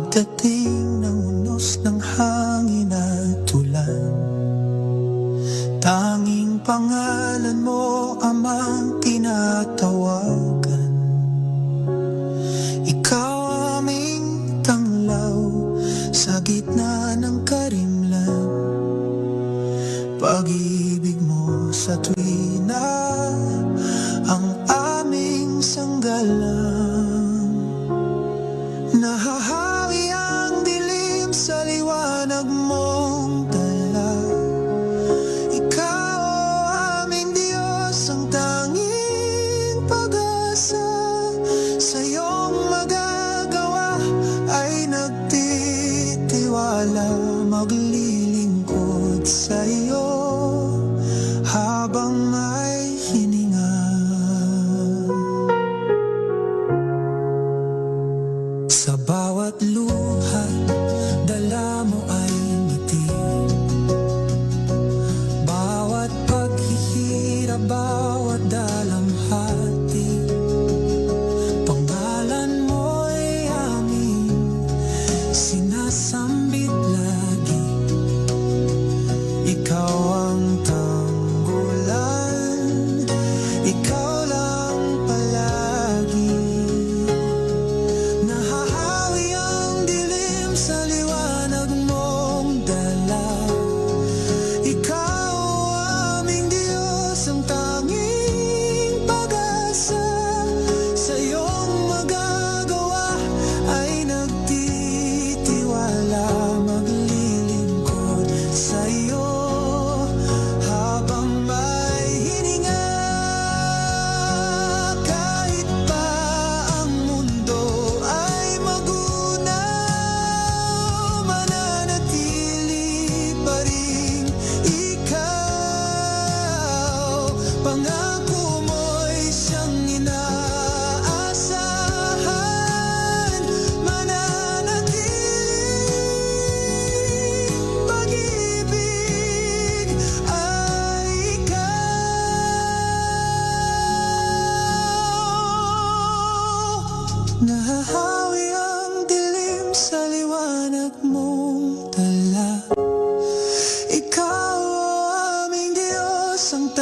Pagdating ng unos ng hangin at ulan, tanging pangalan mo amang tinatawagan. Ikaw aming tanglaw sa gitna ng karimlan. Pag-ibig mo sa tuwina ang aming sanggalang. Nahahawi ang dilim sa liwanag mong dala. Ikaw aming Diyos, ang tanging pag-asa. Sa iyong magagawa ay nagtitiwala, maglilingkod sa iyo habang may hininga. Sa bawat luha, dala mo ay ngiti. Bawat paghihirap, bawat dalamhati, pangalan mo'y aming sinasambit lagi. Ikaw ang tanggulan, ikaw lang palagi. Nahahawi ang dilim sa liwanag mong dala. Ikaw aming Diyos, ang tanging pag-asa. Sa iyong magagawa ay nagtitiwala, maglilingkod sa iyo habang may hininga. Kahit pa ang mundo ay magunaw, mananatili pa rin ikaw. Pangako mo'y siyang inaasahan, mananatili. Pag-ibig ay ikaw. Nahahawi ang dilim sa liwanag mong dala. Ikaw aming Diyos, ang